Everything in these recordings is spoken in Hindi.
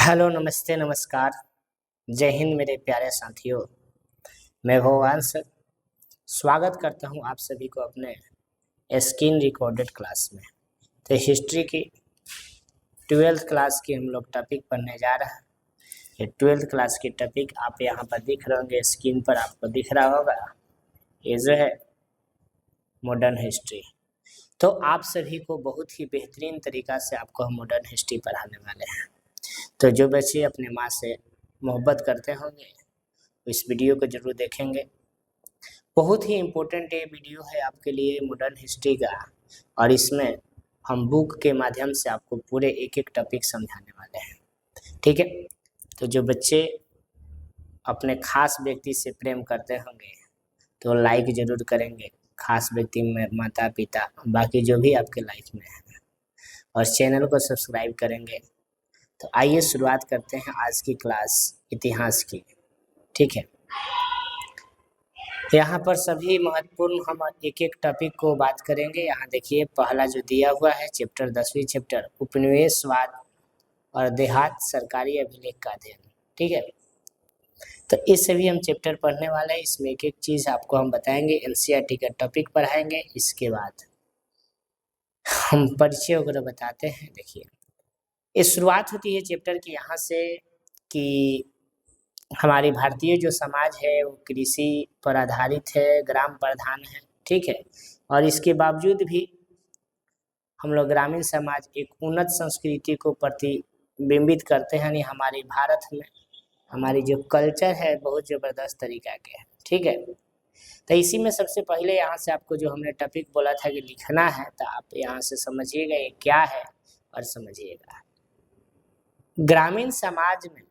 हेलो, नमस्ते, नमस्कार। जय हिंद मेरे प्यारे साथियों। मैं भगवान सर स्वागत करता हूं आप सभी को अपने स्क्रीन रिकॉर्डेड क्लास में। तो हिस्ट्री की 12th क्लास की हम लोग टॉपिक पढ़ने जा रहे हैं। ये 12th क्लास की टॉपिक आप यहाँ पर दिख रहे होंगे, स्क्रीन पर आपको दिख रहा होगा। ये जो है मॉडर्न हिस्ट्री। तो आप सभी को बहुत ही बेहतरीन तरीका से आपको हम मॉडर्न हिस्ट्री पढ़ाने वाले हैं। तो जो बच्चे अपने माँ से मोहब्बत करते होंगे इस वीडियो को जरूर देखेंगे। बहुत ही इम्पोर्टेंट ये वीडियो है आपके लिए मॉडर्न हिस्ट्री का, और इसमें हम बुक के माध्यम से आपको पूरे एक एक टॉपिक समझाने वाले हैं। ठीक है, तो जो बच्चे अपने खास व्यक्ति से प्रेम करते होंगे तो लाइक जरूर करेंगे। खास व्यक्ति में माता पिता, बाकी जो भी आपके लाइफ में है, और चैनल को सब्सक्राइब करेंगे। तो आइए शुरुआत करते हैं आज की क्लास इतिहास की। ठीक है, यहाँ पर सभी महत्वपूर्ण हम एक एक टॉपिक को बात करेंगे। यहाँ देखिए पहला जो दिया हुआ है चैप्टर 10वीं चैप्टर उपनिवेशवाद और देहात सरकारी अभिलेख का अध्ययन। ठीक है, तो इस सभी हम चैप्टर पढ़ने वाले हैं। इसमें एक एक चीज आपको हम बताएंगे, एनसीईआरटी का टॉपिक पढ़ाएंगे। इसके बाद हम परिचय वगैरह बताते हैं। देखिए ये शुरुआत होती है चैप्टर की यहाँ से कि हमारी भारतीय जो समाज है वो कृषि पर आधारित है, ग्राम प्रधान है। ठीक है, और इसके बावजूद भी हम लोग ग्रामीण समाज एक उन्नत संस्कृति को प्रतिबिंबित करते हैं। यानी हमारे भारत में हमारी जो कल्चर है बहुत ज़बरदस्त तरीका के है। ठीक है, तो इसी में सबसे पहले यहाँ से आपको जो हमने टॉपिक बोला था कि लिखना है, तो आप यहाँ से समझिएगा ये क्या है और समझिएगा। ग्रामीण समाज में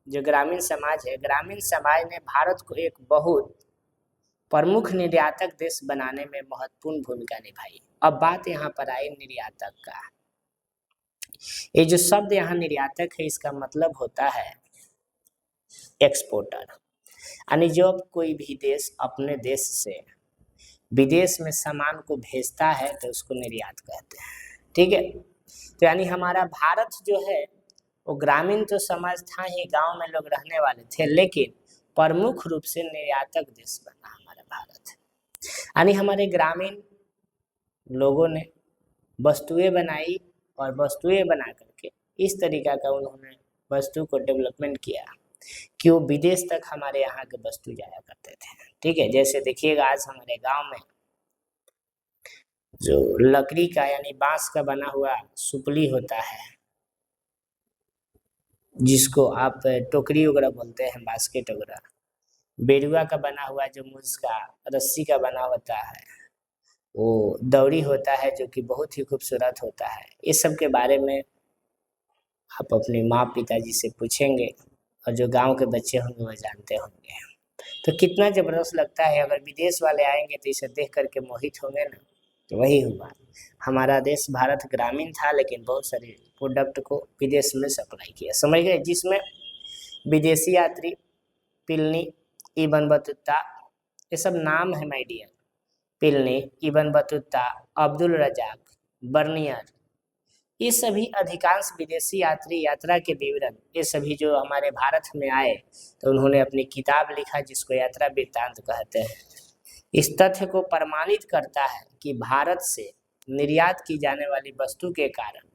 जो ग्रामीण समाज है, ग्रामीण समाज ने भारत को एक बहुत प्रमुख निर्यातक देश बनाने में महत्वपूर्ण भूमिका निभाई। अब बात यहाँ पर आई निर्यातक का। ये जो शब्द यहाँ निर्यातक है इसका मतलब होता है एक्सपोर्टर। यानी जब कोई भी देश अपने देश से विदेश में सामान को भेजता है तो उसको निर्यात कहते हैं। ठीक है, तो यानी हमारा भारत जो है वो ग्रामीण तो समाज था ही, गांव में लोग रहने वाले थे, लेकिन प्रमुख रूप से निर्यातक देश बना हमारा भारत। यानी हमारे ग्रामीण लोगों ने वस्तुएं बनाई और वस्तुएं बना करके इस तरीका का उन्होंने वस्तु को डेवलपमेंट किया कि वो विदेश तक हमारे यहाँ के वस्तु जाया करते थे। ठीक है, जैसे देखिएगा आज हमारे गांव में जो लकड़ी का यानी बांस का बना हुआ सुपली होता है, जिसको आप टोकरी वगैरह बोलते हैं, बास्केट वगैरह, बेरुआ का बना हुआ जो मुझ का रस्सी का बना होता है, वो दौरी होता है जो कि बहुत ही खूबसूरत होता है। इस सब के बारे में आप अपने माँ पिताजी से पूछेंगे और जो गांव के बच्चे होंगे वो जानते होंगे। तो कितना जबरदस्त लगता है। अगर विदेश वाले आएंगे तो इसे देख करके मोहित होंगे ना। तो वही हुआ, हमारा देश भारत ग्रामीण था लेकिन बहुत सारे प्रोडक्ट को विदेश में सप्लाई किया, समझ गए, जिसमें विदेशी यात्री पिलनी, इबन बतूता, ये सब नाम है my dear. Pliny, Ibn Battuta, Abdul Razzaq, Bernier, ये सभी अधिकांश विदेशी यात्री यात्रा के विवरण, ये सभी जो हमारे भारत में आए तो उन्होंने अपनी किताब लिखा जिसको यात्रा वृत्तांत कहते हैं। इस तथ्य को प्रमाणित करता है कि भारत से निर्यात की जाने वाली वस्तु के कारण,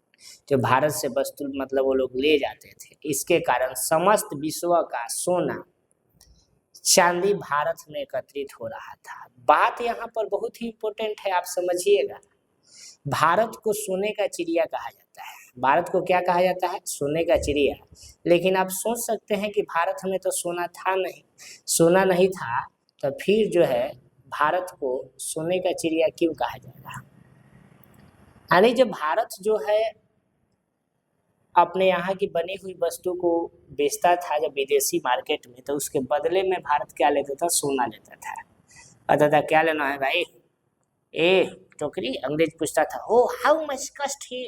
जो भारत से वस्तु मतलब वो लोग ले जाते थे, इसके कारण समस्त विश्व का सोना चांदी भारत में एकत्रित हो रहा था। बात यहाँ पर बहुत ही इम्पोर्टेंट है, आप समझिएगा। भारत को सोने का चिड़िया कहा जाता है। भारत को क्या कहा जाता है? सोने का चिड़िया। लेकिन आप सोच सकते हैं कि भारत में तो सोना था नहीं, सोना नहीं था, तो फिर जो है भारत को सोने का चिड़िया क्यों कहा जाएगा? यानी जब भारत जो है अपने यहाँ की बनी हुई वस्तु को बेचता था जब विदेशी मार्केट में, तो उसके बदले में भारत क्या लेता था? सोना लेता था। कहता था क्या लेना है भाई? ए टोकरी। अंग्रेज पूछता था, ओ हाउ मच कॉस्ट है,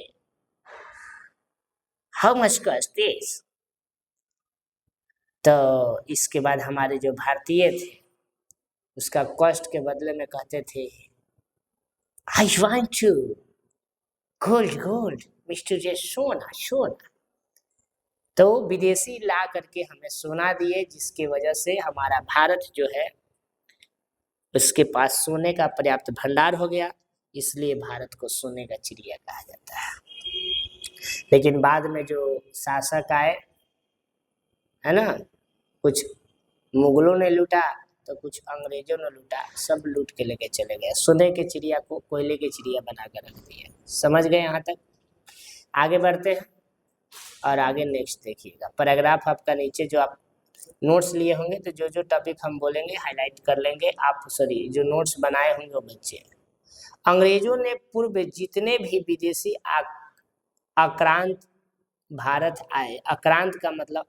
हाउ मच कॉस्ट दिस? तो इसके बाद हमारे जो भारतीय थे उसका कॉस्ट के बदले में कहते थे I want to gold gold mister J सोना सोना। तो विदेशी ला करके हमें सोना दिए, जिसकी वजह से हमारा भारत जो है उसके पास सोने का पर्याप्त भंडार हो गया, इसलिए भारत को सोने का चिड़िया कहा जाता है। लेकिन बाद में जो शासक आए, है ना, कुछ मुगलों ने लूटा तो कुछ अंग्रेजों ने लूटा, सब लूट के लेके चले गए, सोने के चिड़िया को कोयले की चिड़िया बना कर रख दिया। समझ गए यहाँ तक? आगे बढ़ते हैं और आगे नेक्स्ट देखिएगा। पैराग्राफ आपका नीचे जो आप नोट्स लिए होंगे तो जो जो टॉपिक हम बोलेंगे हाईलाइट कर लेंगे आप, सॉरी जो नोट्स बनाए होंगे वो बच्चे। अंग्रेजों ने पूर्व जितने भी विदेशी आक्रांत भारत आए, आक्रांत का मतलब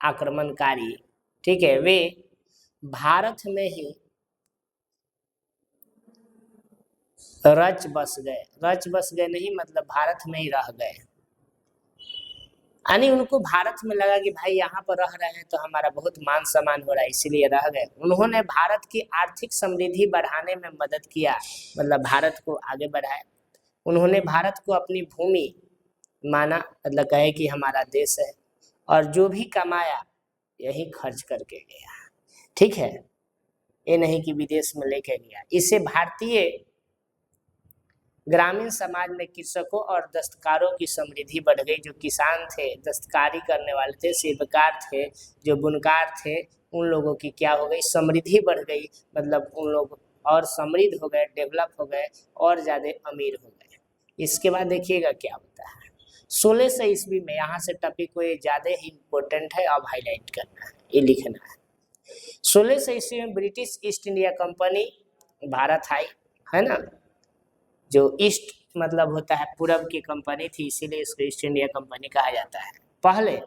आक्रमणकारी, ठीक है, वे भारत में ही रच बस गए। रच बस गए नहीं मतलब भारत में ही रह गए, यानी उनको भारत में लगा कि भाई यहाँ पर रह रहे हैं तो हमारा बहुत मान सम्मान हो रहा है, इसीलिए रह गए। उन्होंने भारत की आर्थिक समृद्धि बढ़ाने में मदद किया, मतलब भारत को आगे बढ़ाया। उन्होंने भारत को अपनी भूमि माना, मतलब कहे कि हमारा देश है, और जो भी कमाया यही खर्च करके गया, ठीक है, ये नहीं कि विदेश में लेके गया। इससे भारतीय ग्रामीण समाज में कृषकों और दस्तकारों की समृद्धि बढ़ गई। जो किसान थे, दस्तकारी करने वाले थे, शिल्पकार थे, जो बुनकार थे, उन लोगों की क्या हो गई, समृद्धि बढ़ गई, मतलब उन लोग और समृद्ध हो गए, डेवलप हो गए और ज़्यादा अमीर हो गए। इसके बाद देखिएगा क्या होता है 1600 ईस्वी में, यहाँ से टॉपिक को ये ज़्यादा ही इम्पोर्टेंट है, अब हाईलाइट करना है, ये लिखना है। 1600 ईस्वी में British East India Company Bharat आई, है ना, जो ईस्ट मतलब होता है पूरब की कंपनी थी, इसीलिए इसको ईस्ट इंडिया कंपनी कहा जाता है। पहले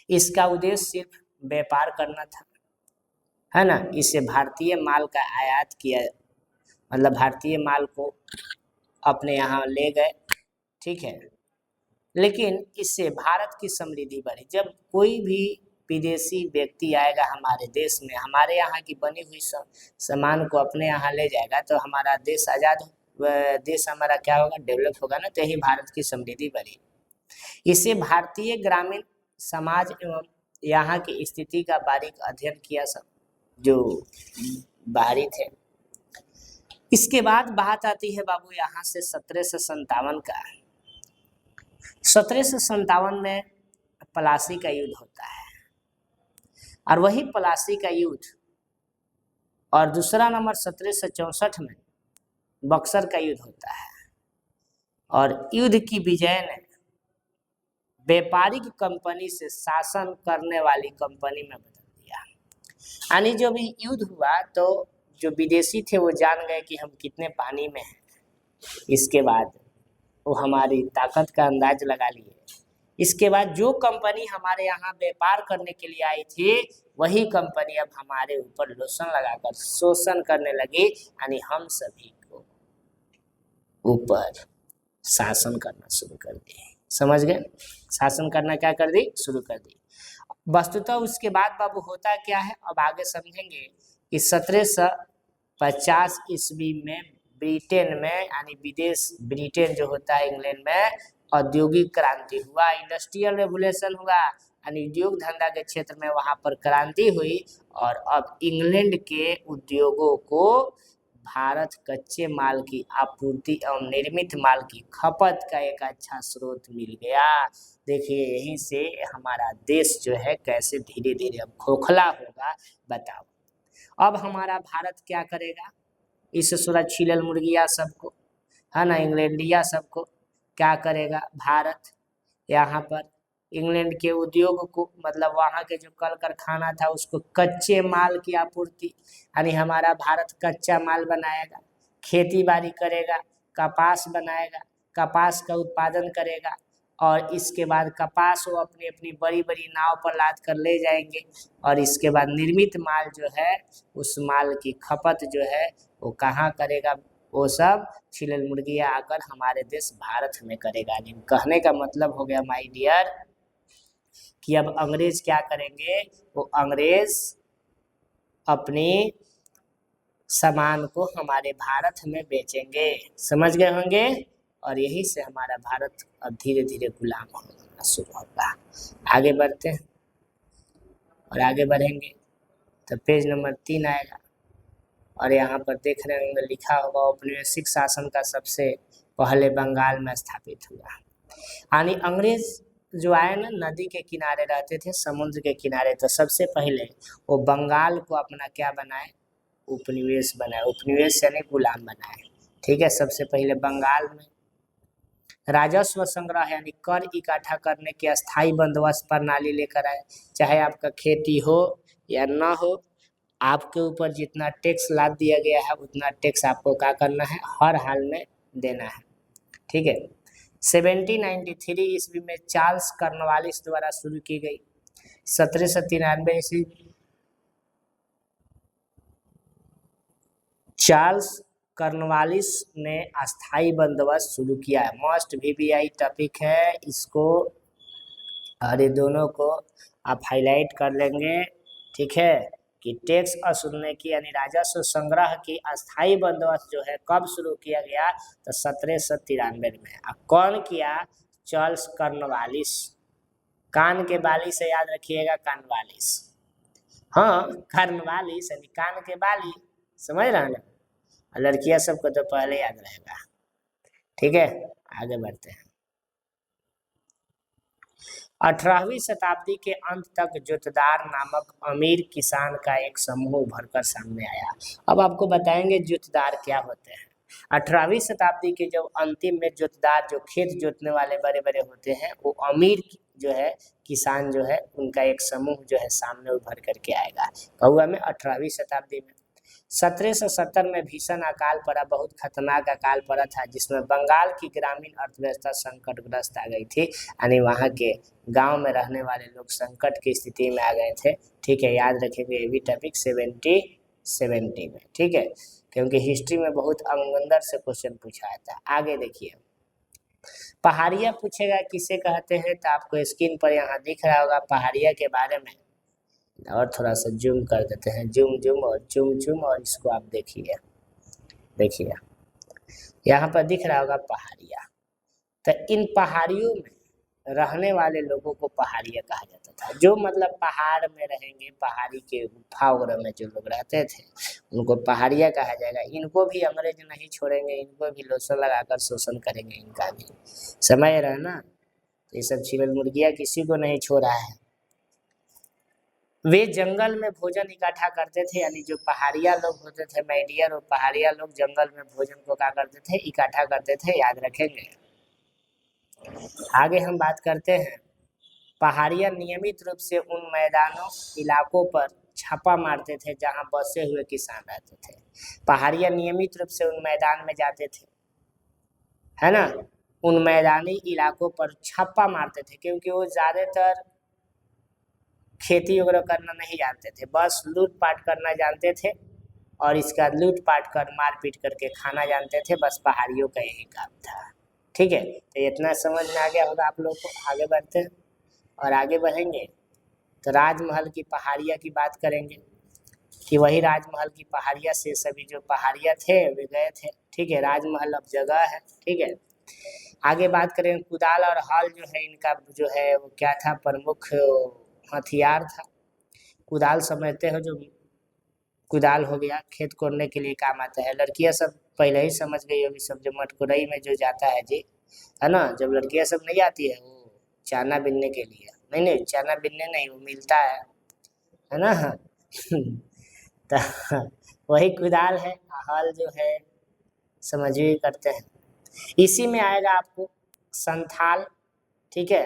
इसका उद्देश्य सिर्फ व्यापार करना था, है ना, इससे भारतीय माल का आयात किया, मतलब भारतीय माल को अपने यहाँ ले गए, ठीक है। लेकिन इससे भारत की समृद्धि बढ़ी। जब कोई भी विदेशी व्यक्ति आएगा हमारे देश में, हमारे यहाँ की बनी हुई सामान को अपने यहाँ ले जाएगा तो हमारा देश आज़ाद, देश हमारा क्या होगा, डेवलप होगा ना, तो यही भारत की समृद्धि बढ़ी। इससे भारतीय ग्रामीण समाज एवं यहाँ की स्थिति का बारीक अध्ययन किया सब जो बाहरी थे। इसके बाद बात आती है बाबू यहाँ से 1757 का। 1757 में प्लासी का युद्ध होता है, और वही प्लासी का युद्ध, और दूसरा नंबर 1764 में बक्सर का युद्ध होता है, और युद्ध की विजय ने व्यापारिक कंपनी से शासन करने वाली कंपनी में बदल दिया। यानी जब युद्ध हुआ तो जो विदेशी थे वो जान गए कि हम कितने पानी में हैं, इसके बाद वो हमारी ताकत का अंदाज लगा लिए। इसके बाद जो कंपनी हमारे यहाँ व्यापार करने के लिए आई थी, वही कंपनी अब हमारे ऊपर लोशन लगाकर शोषण करने लगी, यानी हम सभी को ऊपर शासन करना शुरू कर दिए। समझ गए? शासन करना क्या कर दी, शुरू कर दी। वस्तुतः उसके बाद बाबू होता क्या है, अब आगे समझेंगे कि 1750 ईस्वी में ब्रिटेन में, यानी विदेश, ब्रिटेन जो होता है इंग्लैंड में, औद्योगिक क्रांति हुआ, इंडस्ट्रियल रेवोल्यूशन हुआ, यानी उद्योग धंधा के क्षेत्र में वहाँ पर क्रांति हुई, और अब इंग्लैंड के उद्योगों को भारत कच्चे माल की आपूर्ति एवं निर्मित माल की खपत का एक अच्छा स्रोत मिल गया। देखिए यहीं से हमारा देश जो है कैसे धीरे धीरे अब खोखला होगा, बताओ। अब हमारा भारत क्या करेगा, इस सूरज छिलल मुर्गिया सबको, है ना, इंग्लैंडिया सबको क्या करेगा, भारत यहाँ पर इंग्लैंड के उद्योग को, मतलब वहाँ के जो कल कारखाना था उसको कच्चे माल की आपूर्ति, यानी हमारा भारत कच्चा माल बनाएगा, खेती बाड़ी करेगा, कपास बनाएगा, कपास का उत्पादन करेगा, और इसके बाद कपास वो अपनी अपनी बड़ी बड़ी नाव पर लाद कर ले जाएंगे, और इसके बाद निर्मित माल जो है उस माल की खपत जो है वो कहाँ करेगा, वो सब छिलल मुर्गिया आकर हमारे देश भारत में करेगा। कहने का मतलब हो गया माय डियर कि अब अंग्रेज क्या करेंगे, वो अंग्रेज अपने सामान को हमारे भारत में बेचेंगे। समझ गए होंगे, और यही से हमारा भारत अब धीरे धीरे गुलाम होगा। शुरू होगा। आगे बढ़ते हैं और आगे बढ़ेंगे तो पेज नंबर 3 आएगा और यहाँ पर देख रहे होंगे लिखा होगा औपनिवेशिक शासन का सबसे पहले बंगाल में स्थापित हुआ। यानी अंग्रेज जो आए ना नदी के किनारे रहते थे, समुद्र के किनारे, तो सबसे पहले वो बंगाल को अपना क्या बनाए, उपनिवेश बनाए। उपनिवेश यानी गुलाम बनाए, ठीक है। सबसे पहले बंगाल में राजस्व संग्रह यानी कर इकट्ठा करने की अस्थायी बंदोबस्त प्रणाली लेकर आए। चाहे आपका खेती हो या ना हो, आपके ऊपर जितना टैक्स लाद दिया गया है उतना टैक्स आपको क्या करना है, हर हाल में देना है, ठीक है। 1793 ईस्वी में चार्ल्स कॉर्नवालिस द्वारा शुरू की गई। 1793 ईस्वी चार्ल्स कॉर्नवालिस ने अस्थाई बंदोबस्त शुरू किया है। मस्ट VBI टॉपिक है, इसको और ये दोनों को आप हाईलाइट कर लेंगे, ठीक है, कि टैक्स वसूलने की यानी राजस्व संग्रह की अस्थाई बंदोबस्त जो है कब शुरू किया गया, तो 1793 में। अब कौन किया, चार्ल्स कॉर्नवालिस। कान के बाली से याद रखिएगा, कॉर्नवालिस, हाँ कॉर्नवालिस यानी कान के बाली, समझ रहे हैं। लड़कियां सबको तो पहले याद रहेगा, ठीक है। आगे बढ़ते हैं। 18वीं शताब्दी के अंत तक जोतदार नामक अमीर किसान का एक समूह उभरकर सामने आया। अब आपको बताएंगे जोतदार क्या होते हैं। 18वीं शताब्दी के जब अंतिम में जोतदार, जो खेत जोतने वाले बड़े बड़े होते हैं, वो अमीर जो है किसान जो है, उनका एक समूह जो है सामने उभर करके आएगा। कहुआ में 18वीं शताब्दी में 1770 में भीषण अकाल पड़ा, बहुत खतरनाक अकाल पड़ा था, जिसमें बंगाल की ग्रामीण अर्थव्यवस्था संकटग्रस्त आ गई थी। यानी वहाँ के गांव में रहने वाले लोग संकट की स्थिति में आ गए थे, ठीक है। याद रखेंगे ये भी टॉपिक 70 में, ठीक है, क्योंकि हिस्ट्री में बहुत अंदर से क्वेश्चन पूछा था। आगे देखिए, पहाड़िया पूछेगा किसे कहते हैं, तो आपको स्क्रीन पर यहाँ दिख रहा होगा पहाड़िया के बारे में। और थोड़ा सा जूम कर देते हैं, जूम और जूम, और इसको आप देखिए यहाँ पर दिख रहा होगा पहाड़िया। तो इन पहाड़ियों में रहने वाले लोगों को पहाड़िया कहा जाता था। जो मतलब पहाड़ में रहेंगे, पहाड़ी के गुफा वगैरह में जो लोग रहते थे, उनको पहाड़िया कहा जाएगा। इनको भी अंग्रेज नहीं छोड़ेंगे, इनको भी लोशन लगाकर शोषण करेंगे, इनका भी समझ रहे ना। ये सब चिड़िया मुर्गिया किसी को नहीं छोड़ा है। वे जंगल में भोजन इकट्ठा करते थे, यानी जो पहाड़िया लोग होते थे मैडियर, और पहाड़िया लोग जंगल में भोजन को क्या करते थे, इकट्ठा करते थे, याद रखेंगे। आगे हम बात करते हैं, पहाड़िया नियमित रूप से उन मैदानों इलाकों पर छापा मारते थे जहां बसे हुए किसान रहते थे। पहाड़िया नियमित रूप से उन मैदान में जाते थे, है ना, उन मैदानी इलाकों पर छापा मारते थे, क्योंकि वो ज्यादातर खेती वगैरह करना नहीं जानते थे, बस लूटपाट करना जानते थे, और इसका लूटपाट कर मारपीट करके खाना जानते थे, बस पहाड़ियों का यही काम था, ठीक है। तो इतना समझ में आ गया होगा आप लोग को। आगे बढ़ते हैं और आगे बढ़ेंगे तो राजमहल की पहाड़िया की बात करेंगे, कि वही राजमहल की पहाड़िया से सभी जो पहाड़िया थे वे गए थे, ठीक है। राजमहल अब जगह है, ठीक है। आगे बात करें, कुदाल और हल जो है इनका जो है वो क्या था, प्रमुख हथियार था। कुदाल समझते हो, जो कुदाल हो गया खेत कोड़ने के लिए काम आता है। लड़कियां सब पहले ही समझ गई होगी, सब जो मटकुरई में जो जाता है जी, है ना, जब लड़कियां सब नहीं आती है वो चाना बिनने के लिए, नहीं चाना बिनने नहीं, वो मिलता है ना तो वही कुदाल है। हल जो है समझिए करते हैं। इसी में आएगा आपको संथाल, ठीक है।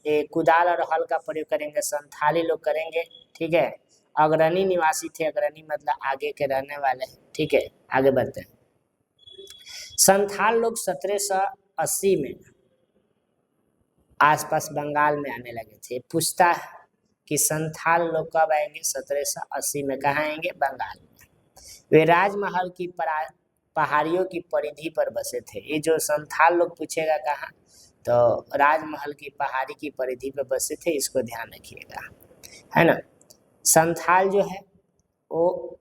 ये कुदाल और हल का प्रयोग करेंगे, संथाली लोग करेंगे, ठीक है। अग्रणी निवासी थे, अग्रणी मतलब आगे के रहने वाले, ठीक है। आगे बढ़ते हैं। संथाल लोग 1780 में आसपास बंगाल में आने लगे थे। पूछता है कि संथाल लोग कब आएंगे, 1780 में। कहाँ आएंगे, बंगाल में। वे राजमहल की पहाड़ियों की परिधि पर बसे थे। ये जो संथाल लोग पूछेगा कहाँ, तो राजमहल की पहाड़ी की परिधि पर बसे थे, इसको ध्यान रखिएगा, है ना। संथाल जो है वो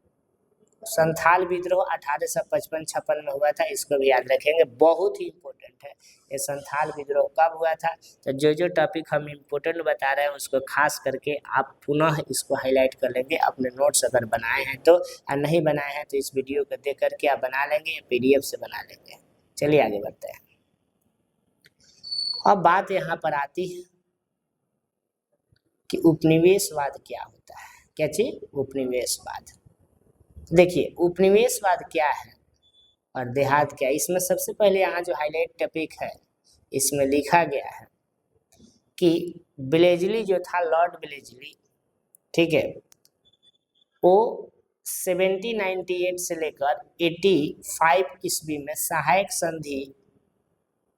संथाल विद्रोह 1855-56 में हुआ था, इसको भी याद रखेंगे, बहुत ही इम्पोर्टेंट है ये संथाल विद्रोह कब हुआ था। तो जो टॉपिक हम इम्पोर्टेंट बता रहे हैं उसको खास करके आप पुनः इसको हाईलाइट कर लेंगे अपने नोट्स अगर बनाए हैं तो, और नहीं बनाए हैं तो इस वीडियो को देख करके आप बना लेंगे या PDF से बना लेंगे। चलिए आगे बढ़ते हैं। अब बात यहाँ पर आती है कि उपनिवेशवाद क्या होता है। क्या चीज? उपनिवेशवाद। देखिए उपनिवेशवाद क्या है और देहात क्या है, इसमें सबसे पहले यहाँ जो हाईलाइट टॉपिक है इसमें लिखा गया है कि ब्लेजली जो था, लॉर्ड ब्लेजली, ठीक है, वो 1798 से लेकर 85 ईस्वी में सहायक संधि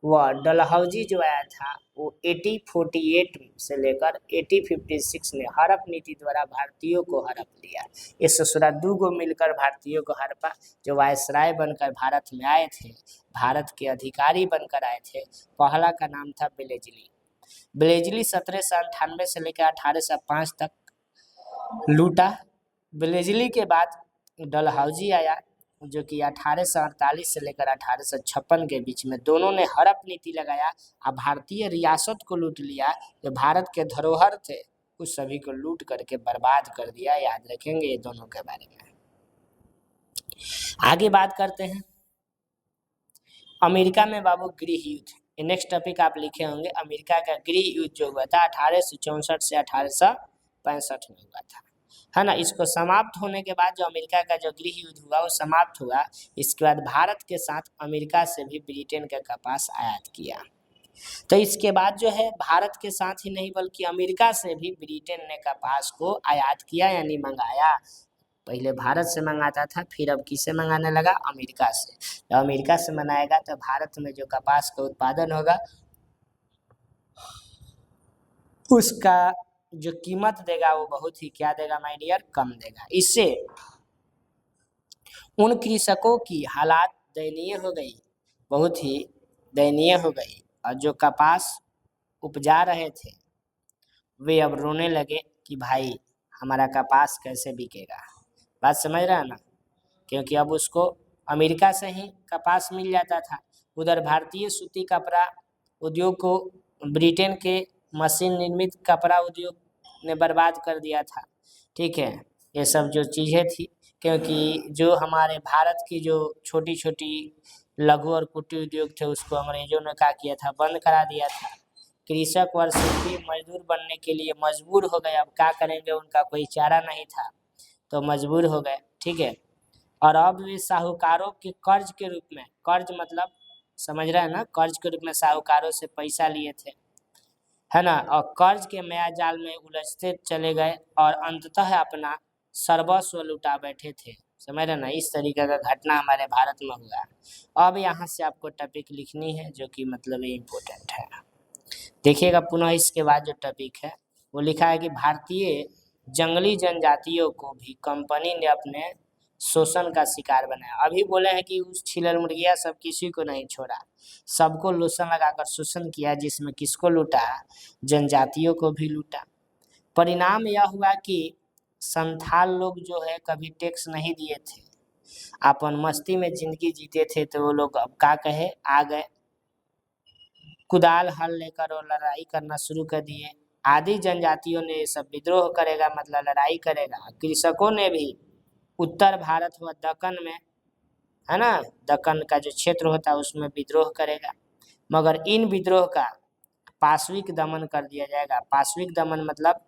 व डलहौजी जो आया था वो 1848 से लेकर 1856 में हड़प नीति द्वारा भारतीयों को हड़प लिया। ये ससुरा दूगो मिलकर भारतीयों को हड़पा। जो वायसराय बनकर भारत में आए थे, भारत के अधिकारी बनकर आए थे, पहला का नाम था ब्लेजली। ब्लेजली 1798 से लेकर 1805 तक लूटा। ब्लेजली के बाद डलहौजी आया जो कि 1848 से लेकर 1856 के बीच में, दोनों ने हड़प नीति लगाया और भारतीय रियासत को लूट लिया। जो भारत के धरोहर थे उस सभी को लूट करके बर्बाद कर दिया। याद रखेंगे ये दोनों के बारे में। आगे बात करते हैं अमेरिका में बाबू गृह युद्ध। नेक्स्ट टॉपिक आप लिखे होंगे, अमेरिका का गृह युद्ध जो हुआ था 1864 से 1865 में हुआ था, है ना। इसको समाप्त होने के बाद जो अमेरिका का जो गृह युद्ध हुआ वो समाप्त हुआ। इसके बाद भारत के साथ अमेरिका से भी ब्रिटेन का कपास आयात किया। तो इसके बाद जो है भारत के साथ ही नहीं बल्कि अमेरिका से भी ब्रिटेन ने कपास को आयात किया, यानी मंगाया। पहले भारत से मंगाता था, फिर अब किसे मंगाने लगा? अमेरिका से। जब अमेरिका से मंगाएगा तो भारत में जो कपास का उत्पादन होगा उसका जो कीमत देगा वो बहुत ही क्या देगा माय डियर? कम देगा। इससे उन कृषकों की हालात दयनीय हो गई, बहुत ही दयनीय हो गई, और जो कपास उपजा रहे थे वे अब रोने लगे कि भाई हमारा कपास कैसे बिकेगा। बात समझ रहा है ना, क्योंकि अब उसको अमेरिका से ही कपास मिल जाता था। उधर भारतीय सूती कपड़ा उद्योग को ब्रिटेन के मशीन निर्मित कपड़ा उद्योग ने बर्बाद कर दिया था, ठीक है। ये सब जो चीज़ें थी, क्योंकि जो हमारे भारत की जो छोटी छोटी लघु और कुटीर उद्योग थे उसको अंग्रेजों ने क्या किया था? बंद करा दिया था। कृषक वर्ग भी मजदूर बनने के लिए मजबूर हो गए। अब क्या करेंगे, उनका कोई चारा नहीं था तो मजबूर हो गए, ठीक है। और अब वे साहूकारों के कर्ज के रूप में, कर्ज मतलब समझ रहे हैं ना, कर्ज के रूप में साहूकारों से पैसा लिए थे, है ना, और कर्ज के माया जाल में उलझते चले गए और अंततः अपना सर्वस्व लुटा बैठे थे। समझ रहे ना, इस तरीके का घटना हमारे भारत में हुआ। अब यहाँ से आपको टॉपिक लिखनी है जो कि मतलब इम्पोर्टेंट है। देखिएगा पुनः इसके बाद जो टॉपिक है वो लिखा है कि भारतीय जंगली जनजातियों को भी कंपनी ने अपने शोषण का शिकार बनाया। अभी बोले हैं कि उस छिलर मुर्गिया सब किसी को नहीं छोड़ा, सबको लोशन लगाकर शोषण किया, जिसमें किसको लूटा? जनजातियों को भी लूटा। परिणाम यह हुआ कि संथाल लोग जो है कभी टैक्स नहीं दिए थे, अपन मस्ती में जिंदगी जीते थे, तो वो लोग अब क्या कहे आ गए, कुदाल हल लेकर और लड़ाई करना शुरू कर दिए। आदि जनजातियों ने ये सब विद्रोह करेगा, मतलब लड़ाई करेगा। कृषकों ने भी उत्तर भारत व दक्कन में, है ना, दक्कन का जो क्षेत्र होता है उसमें विद्रोह करेगा, मगर इन विद्रोह का पाशविक दमन कर दिया जाएगा। पाशविक दमन मतलब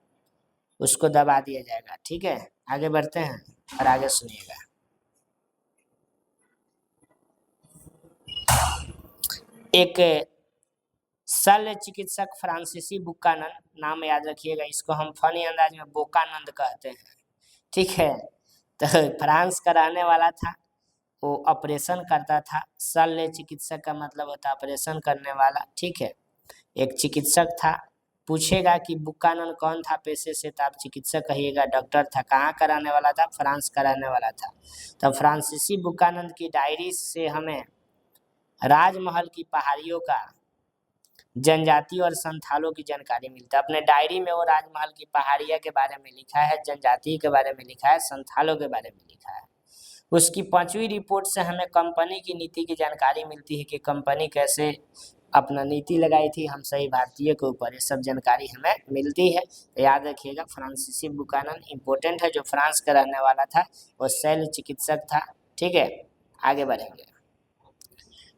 उसको दबा दिया जाएगा, ठीक है। आगे बढ़ते हैं और आगे सुनिएगा। एक शल्य चिकित्सक फ्रांसीसी बुकानन, नाम याद रखिएगा, इसको हम फनी अंदाज में बोकानंद कहते हैं, ठीक है। तो फ्रांस का रहने वाला था, वो ऑपरेशन करता था। शल्य चिकित्सक का मतलब होता है ऑपरेशन करने वाला, ठीक है। एक चिकित्सक था। पूछेगा कि बुकानन कौन था पेशे से, तो आप चिकित्सक कहिएगा। डॉक्टर था। कहाँ का रहने वाला था? फ्रांस का रहने वाला था। तो फ्रांसीसी बुकानन की डायरी से हमें राजमहल की पहाड़ियों का, जनजाति और संथालों की जानकारी मिलता है। अपने डायरी में वो राजमहल की पहाड़िया के बारे में लिखा है, जनजाति के बारे में लिखा है, संथालों के बारे में लिखा है। उसकी 5वीं रिपोर्ट से हमें कंपनी की नीति की जानकारी मिलती है कि कंपनी कैसे अपना नीति लगाई थी हम सही भारतीय के ऊपर, ये सब जानकारी हमें मिलती है। तो याद रखिएगा, फ्रांसीसी बुकानन इम्पोर्टेंट है, जो फ्रांस का रहने वाला था, वो शल्य चिकित्सक था। ठीक है, आगे बढ़ेंगे।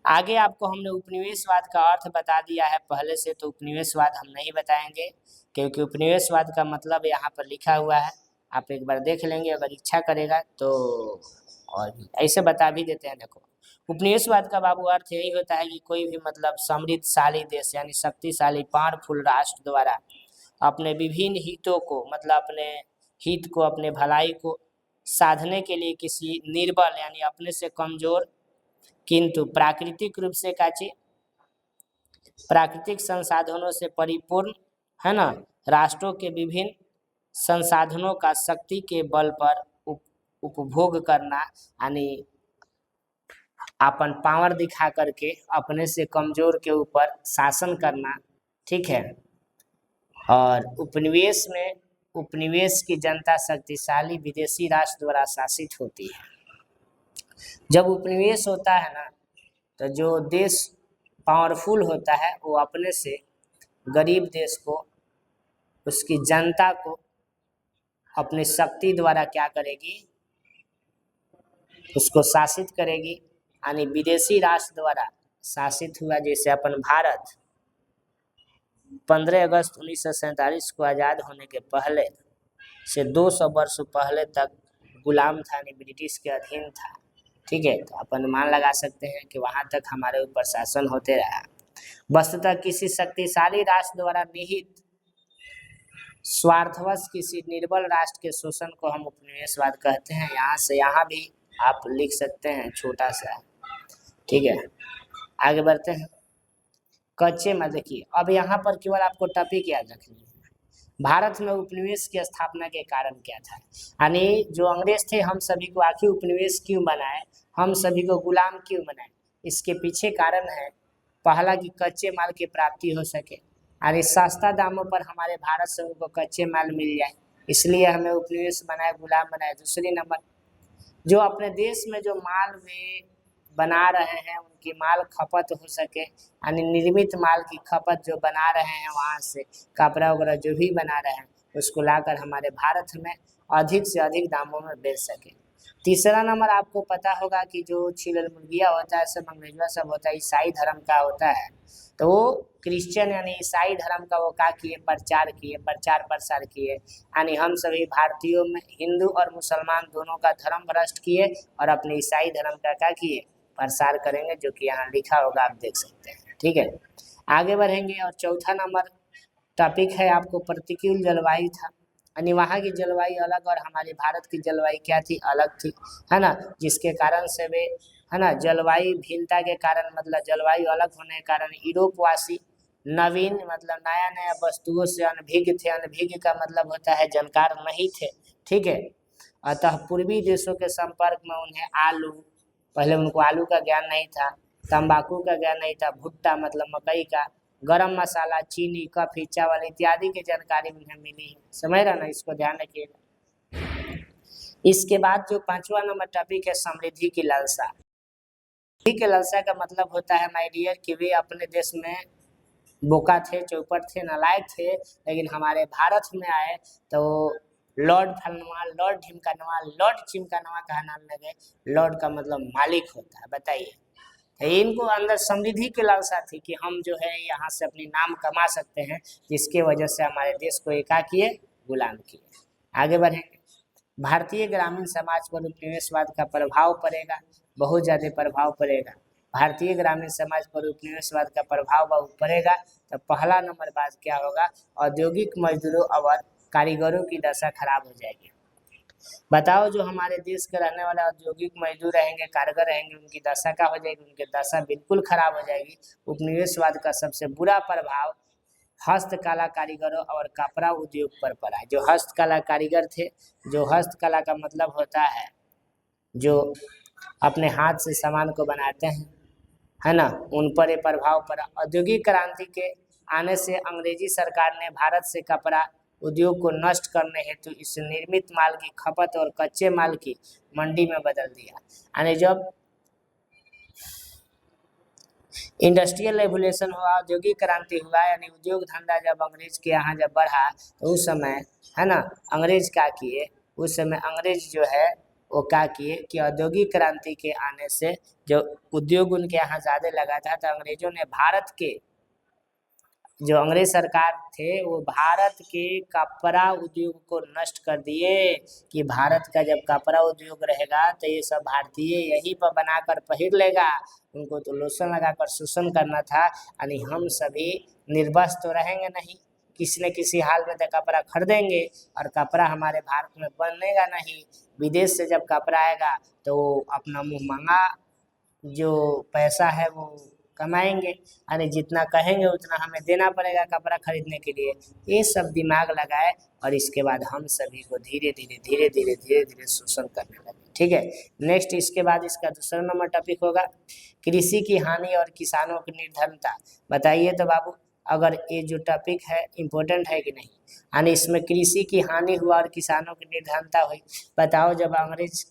आगे आपको हमने उपनिवेशवाद का अर्थ बता दिया है पहले से, तो उपनिवेशवाद हम नहीं बताएंगे, क्योंकि उपनिवेशवाद का मतलब यहाँ पर लिखा हुआ है, आप एक बार देख लेंगे अगर इच्छा करेगा तो, और ऐसे बता भी देते हैं। देखो, उपनिवेशवाद का बाबू अर्थ यही होता है कि कोई भी मतलब समृद्धशाली देश यानी शक्तिशाली पावरफुल राष्ट्र द्वारा अपने विभिन्न हितों को, मतलब अपने हित को, अपने भलाई को साधने के लिए किसी निर्बल यानी अपने से कमजोर किंतु प्राकृतिक रूप से प्राकृतिक संसाधनों से परिपूर्ण, है ना, राष्ट्रों के विभिन्न संसाधनों का शक्ति के बल पर उपभोग करना, यानी अपन पावर दिखा करके अपने से कमजोर के ऊपर शासन करना। ठीक है, और उपनिवेश में उपनिवेश की जनता शक्तिशाली विदेशी राष्ट्र द्वारा शासित होती है। जब उपनिवेश होता है ना, तो जो देश पावरफुल होता है वो अपने से गरीब देश को, उसकी जनता को अपनी शक्ति द्वारा क्या करेगी, उसको शासित करेगी। यानी विदेशी राष्ट्र द्वारा शासित हुआ, जैसे अपन भारत 15 अगस्त 1947 को आज़ाद होने के पहले से 200 वर्ष पहले तक गुलाम था, यानी ब्रिटिश के अधीन था। ठीक है, तो अपन मान लगा सकते हैं कि वहाँ तक हमारे ऊपर शासन होते रहा। वस्तुतः किसी शक्तिशाली राष्ट्र द्वारा निहित स्वार्थवश किसी निर्बल राष्ट्र के शोषण को हम उपनिवेशवाद कहते हैं। यहाँ से यहाँ भी आप लिख सकते हैं छोटा सा। ठीक है, आगे बढ़ते हैं। कच्चे माल, देखिए अब यहाँ पर केवल आपको टॉपिक याद रखनी है, भारत में उपनिवेश की स्थापना के कारण क्या था, यानी जो अंग्रेज थे हम सभी को आखिर उपनिवेश क्यों बनाए, हम सभी को गुलाम क्यों बनाए, इसके पीछे कारण है पहला कि कच्चे माल की प्राप्ति हो सके, यानी सस्ता दामों पर हमारे भारत से उनको कच्चे माल मिल जाए, इसलिए हमें उपनिवेश बनाए, गुलाम बनाए। दूसरी नंबर, जो अपने देश में जो माल वे बना रहे हैं उनकी माल खपत हो सके, यानी निर्मित माल की खपत जो बना रहे हैं वहाँ से कपड़ा वगैरह जो भी बना रहे हैं उसको लाकर हमारे भारत में अधिक से अधिक दामों में बेच सके। तीसरा नंबर, आपको पता होगा कि जो छिलल मुर्गिया होता है, सब अंग्रेजवा सब होता है, ईसाई धर्म का होता है, तो वो क्रिश्चियन यानी ईसाई धर्म का वो क्या किए, प्रचार किए, प्रचार प्रसार किए, यानी हम सभी भारतीयों में हिंदू और मुसलमान दोनों का धर्म भ्रष्ट किए और अपने ईसाई धर्म का क्या किए, प्रसार करेंगे, जो कि यहाँ लिखा होगा, आप देख सकते हैं। ठीक है, आगे बढ़ेंगे। और चौथा नंबर टॉपिक है आपको प्रतिकूल जलवायु था, यानी वहाँ की जलवायु अलग और हमारे भारत की जलवायु क्या थी, अलग थी, है ना, जिसके कारण से वे, है ना, जलवायु भिन्नता के कारण, मतलब जलवायु अलग होने के कारण यूरोपवासी नवीन मतलब नया नया वस्तुओं से अनभिज्ञ थे। अनभिज्ञ का मतलब होता है जानकार नहीं थे। ठीक है, अतः पूर्वी देशों के संपर्क में उन्हें आलू, पहले उनको आलू का ज्ञान नहीं था, तंबाकू का ज्ञान नहीं था, भुट्टा मतलब मकई का, गरम मसाला, चीनी, कॉफी, चावल इत्यादि की जानकारी उन्हें मिली है। समझ रहा ना, इसको ध्यान रखिएगा। इसके बाद जो 5वां नंबर टॉपिक है समृद्धि की लालसा। समृद्धि की लालसा का मतलब होता है माय डियर कि वे अपने देश में बोका थे, चौपट थे, नालायक थे, लेकिन हमारे भारत में आए तो लॉर्ड फलनवा, लॉर्ड ढिमकानवा, लॉर्ड चिमकानवा कहलाने लगे। लॉर्ड का मतलब मालिक होता है, बताइए। इनको अंदर समृद्धि की लालसा थी कि हम जो है यहाँ से अपनी नाम कमा सकते हैं, जिसके वजह से हमारे देश को एका किए, गुलाम किए। आगे बढ़ेंगे। भारतीय ग्रामीण समाज पर उपनिवेशवाद का प्रभाव पड़ेगा, बहुत ज़्यादा प्रभाव पड़ेगा। भारतीय ग्रामीण समाज पर उपनिवेशवाद का प्रभाव बहुत पड़ेगा। तो पहला नंबर बात क्या होगा, औद्योगिक मजदूरों और कारीगरों की दशा खराब हो जाएगी। बताओ, जो हमारे देश के रहने वाले औद्योगिक मजदूर रहेंगे, कारीगर रहेंगे, उनकी दशा क्या हो जाएगी, उनकी दशा बिल्कुल खराब हो जाएगी। उपनिवेशवाद का सबसे बुरा प्रभाव हस्तकला कारीगरों और कपड़ा उद्योग पर पड़ा है। जो हस्तकला कारीगर थे, जो हस्तकला का मतलब होता है जो अपने हाथ से सामान को बनाते हैं, है ना, उन पर ये प्रभाव पड़ा। औद्योगिक क्रांति के आने से अंग्रेजी सरकार ने भारत से कपड़ा उद्योग को नष्ट करने हेतु इस निर्मित माल की खपत और कच्चे माल की मंडी में बदल दिया। यानी जब इंडस्ट्रियल रेवोल्यूशन हुआ, औद्योगिक क्रांति हुआ, यानी उद्योग धंधा जब अंग्रेज के यहाँ जब बढ़ा तो उस समय है ना अंग्रेज क्या किए, उस समय अंग्रेज जो है वो क्या किए कि औद्योगिक क्रांति के आने से जो उद्योग उनके यहाँ ज़्यादा लगा था तो अंग्रेजों ने भारत के जो अंग्रेज सरकार थे वो भारत के कपड़ा उद्योग को नष्ट कर दिए कि भारत का जब कपड़ा उद्योग रहेगा तो ये सब भारतीय यहीं पर बनाकर पहिर लेगा, उनको तो लोशन लगाकर शोषण करना था। यानी हम सभी निर्वस्त्र तो रहेंगे नहीं, किसी न किसी हाल में तो कपड़ा खरीदेंगे और कपड़ा हमारे भारत में बनेगा नहीं, विदेश से जब कपड़ा आएगा तो अपना मुँह मांगा जो पैसा है वो कमाएंगे, यानी जितना कहेंगे उतना हमें देना पड़ेगा कपड़ा खरीदने के लिए। ये सब दिमाग लगाए और इसके बाद हम सभी को धीरे धीरे शोषण करने लगे। ठीक है, नेक्स्ट इसके बाद इसका दूसरा नंबर टॉपिक होगा कृषि की हानि और किसानों की निर्धनता। बताइए तो बाबू, अगर ये जो टॉपिक है इम्पोर्टेंट है कि नहीं, यानी इसमें कृषि की हानि हुआ और किसानों की निर्धनता हुई। बताओ जब अंग्रेज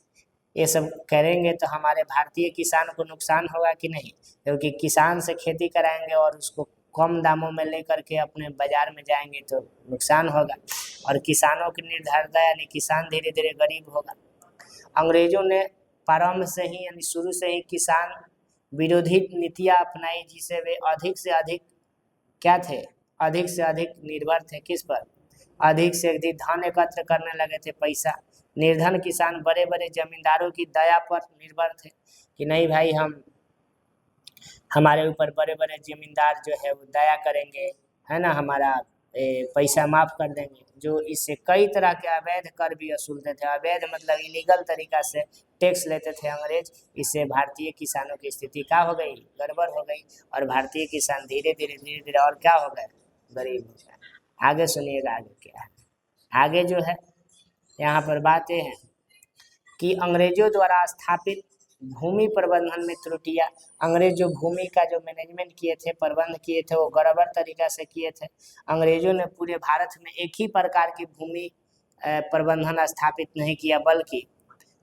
ये सब करेंगे तो हमारे भारतीय किसान को नुकसान होगा कि नहीं, क्योंकि किसान से खेती कराएंगे और उसको कम दामों में लेकर के अपने बाजार में जाएंगे तो नुकसान होगा। और किसानों की निर्धनता यानी किसान धीरे धीरे गरीब होगा। अंग्रेजों ने प्रारंभ से ही यानी शुरू से ही किसान विरोधी नीतियाँ अपनाई, जिसे वे अधिक से अधिक क्या थे, अधिक से अधिक निर्भर थे किस पर, अधिक से अधिक धन एकत्र करने लगे थे, पैसा। निर्धन किसान बड़े बड़े जमींदारों की दया पर निर्भर थे कि नहीं भाई हम हमारे ऊपर बड़े बड़े जमींदार जो है वो दया करेंगे, है ना, हमारा पैसा माफ़ कर देंगे। जो इससे कई तरह के अवैध कर भी वसूलते थे, अवैध मतलब इलीगल तरीका से टैक्स लेते थे अंग्रेज। इससे भारतीय किसानों की स्थिति क्या हो गई, गड़बड़ हो गई और भारतीय किसान धीरे धीरे और क्या हो गए, गरीब हो गए। आगे सुनिएगा आगे क्या है। आगे जो है यहाँ पर बात ये है कि अंग्रेजों द्वारा स्थापित भूमि प्रबंधन में त्रुटियां। अंग्रेज जो भूमि का जो मैनेजमेंट किए थे, प्रबंध किए थे, वो गड़बड़ तरीका से किए थे। अंग्रेजों ने पूरे भारत में एक ही प्रकार की भूमि प्रबंधन स्थापित नहीं किया, बल्कि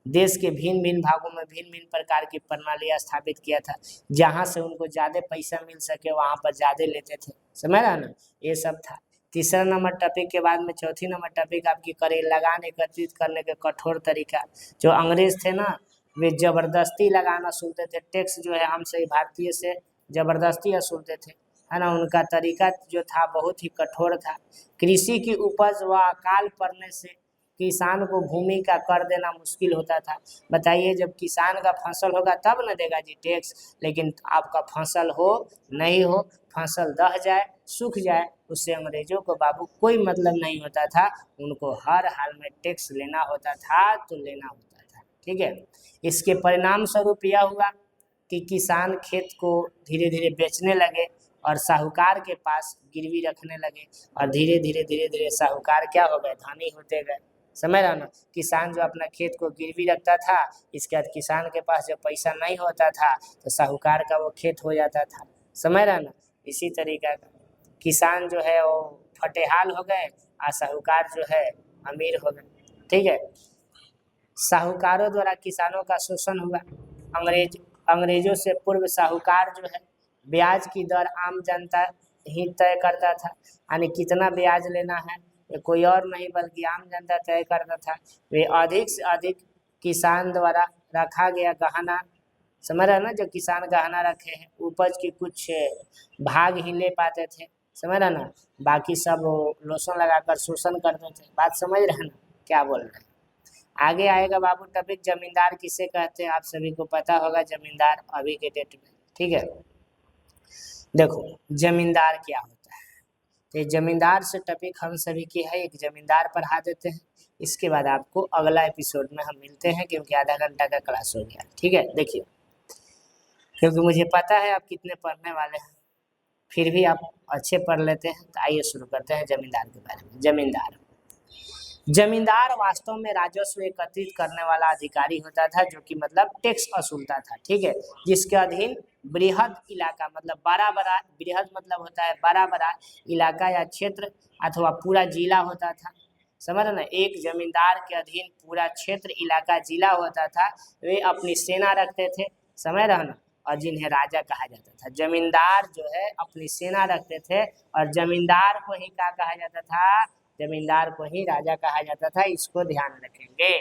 देश के भिन्न भिन्न भागों में भिन्न भिन्न प्रकार की प्रणालियाँ स्थापित किया था। जहाँ से उनको ज़्यादा पैसा मिल सके वहाँ पर ज़्यादा लेते थे, समझ रहा ना, ये सब था। तीसरा नंबर टॉपिक के बाद में चौथी नंबर टॉपिक आपकी करे लगान एकत्रित करने के कठोर तरीका। जो अंग्रेज थे ना वे जबरदस्ती लगाना सुनते थे, टैक्स जो है हमसे भारतीय से जबरदस्ती वसूलते थे, है ना। उनका तरीका जो था बहुत ही कठोर था। कृषि की उपज व अकाल पड़ने से किसान को भूमि का कर देना मुश्किल होता था। बताइए जब किसान का फसल होगा तब न देगा जी टैक्स, लेकिन आपका फसल हो नहीं हो, फसल दह जाए सूख जाए, उससे अंग्रेजों को बाबू कोई मतलब नहीं होता था। उनको हर हाल में टैक्स लेना होता था तो लेना होता था। ठीक है, इसके परिणाम स्वरूप यह हुआ कि किसान खेत को धीरे धीरे बेचने लगे और साहूकार के पास गिरवी रखने लगे और धीरे धीरे साहूकार क्या हो गए, धनी होते गए। समझ रहा ना, किसान जो अपना खेत को गिरवी रखता था, इसके बाद किसान के पास जब पैसा नहीं होता था तो साहूकार का वो खेत हो जाता था। समझ रहा ना, इसी तरीका का किसान जो है वो फटेहाल हो गए और साहूकार जो है अमीर हो गए। ठीक है, साहूकारों द्वारा किसानों का शोषण हुआ। अंग्रेजों से पूर्व साहूकार जो है ब्याज की दर आम जनता ही तय करता था, यानी कितना ब्याज लेना है ये कोई और नहीं बल्कि आम जनता तय करता था। वे अधिक से अधिक किसान द्वारा रखा गया गहना, समझ रहा ना, जो किसान गहना रखे हैं उपज की कुछ भाग ही ले पाते थे, समझ रहा ना, बाकी सब लोसन लगाकर शोषण करते थे। बात समझ रहे ना क्या बोल रहे हैं। आगे आएगा बाबू टॉपिक जमींदार किसे कहते हैं, आप सभी को पता होगा जमींदार अभी के डेट में। ठीक है, देखो जमींदार क्या होता है, तो जमींदार से टॉपिक हम सभी की है, एक जमींदार पढ़ा देते हैं। इसके बाद आपको अगला एपिसोड में हम मिलते हैं, क्योंकि आधा घंटा का क्लास हो गया। ठीक है, देखिए क्योंकि मुझे पता है आप कितने पढ़ने वाले हैं, फिर भी आप अच्छे पढ़ लेते हैं। तो आइए शुरू करते हैं जमींदार के बारे में। जमींदार वास्तव में राजस्व एकत्रित करने वाला अधिकारी होता था, जो कि मतलब टैक्स वसूलता था। ठीक है, जिसके अधीन बृहद इलाका मतलब बड़ा बड़ा, बृहद मतलब होता है बड़ा बड़ा इलाका या क्षेत्र अथवा पूरा जिला होता था। समझ ना, एक जमींदार के अधीन पूरा क्षेत्र इलाका जिला होता था। वे अपनी सेना रखते थे, समझ रहे ना, और जिन्हें राजा कहा जाता था। जमींदार जो है अपनी सेना रखते थे और जमींदार को ही क्या कहा जाता था, जमींदार को ही राजा कहा जाता था। इसको ध्यान रखेंगे।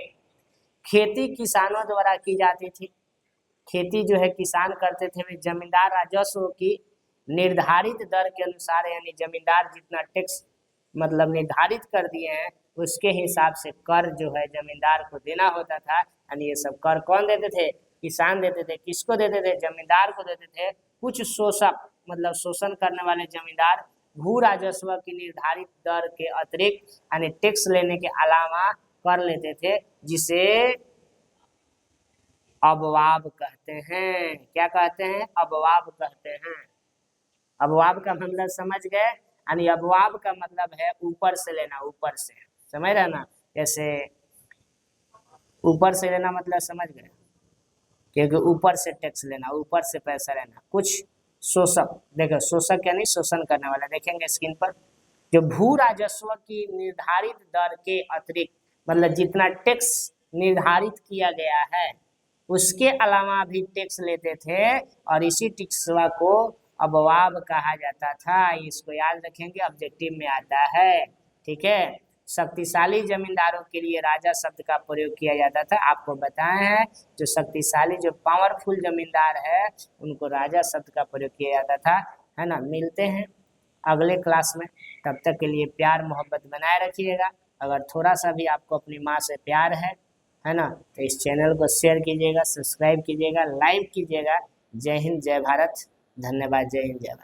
खेती किसानों द्वारा की जाती थी। खेती जो है किसान करते थे, वे जमींदार राजस्व की निर्धारित दर के अनुसार, यानी जमींदार जितना टैक्स मतलब निर्धारित कर दिए हैं उसके हिसाब से कर जो है जमींदार को देना होता था। यानी ये सब कर कौन देते थे, किसान देते थे। किसको देते थे, जमींदार को देते थे। कुछ शोषक मतलब शोषण करने वाले जमींदार भू राजस्व की निर्धारित दर के अतिरिक्त यानी टैक्स लेने के अलावा कर लेते थे, जिसे अबवाब कहते हैं। क्या कहते हैं, अबवाब कहते हैं। अबवाब का मतलब समझ गए, यानी अबवाब का मतलब है ऊपर से लेना, ऊपर से, समझ रहे ना। जैसे ऊपर से लेना मतलब समझ गए, क्योंकि ऊपर से टैक्स लेना, ऊपर से पैसा लेना। कुछ शोषक, देखो शोषक यानी शोषण करने वाला, देखेंगे स्क्रीन पर, जो भू राजस्व की निर्धारित दर के अतिरिक्त मतलब जितना टैक्स निर्धारित किया गया है उसके अलावा भी टैक्स लेते थे, और इसी टैक्सवा को अबवाब कहा जाता था। इसको याद रखेंगे, ऑब्जेक्टिव में आता है, ठीक है। शक्तिशाली जमींदारों के लिए राजा शब्द का प्रयोग किया जाता था। आपको बताए हैं जो शक्तिशाली जो पावरफुल जमींदार है उनको राजा शब्द का प्रयोग किया जाता था, है ना। मिलते हैं अगले क्लास में, तब तक के लिए प्यार मोहब्बत बनाए रखिएगा। अगर थोड़ा सा भी आपको अपनी माँ से प्यार है ना, तो इस चैनल को शेयर कीजिएगा, सब्सक्राइब कीजिएगा, लाइक कीजिएगा। जय हिंद, जय भारत, धन्यवाद। जय हिंद, जय भारत।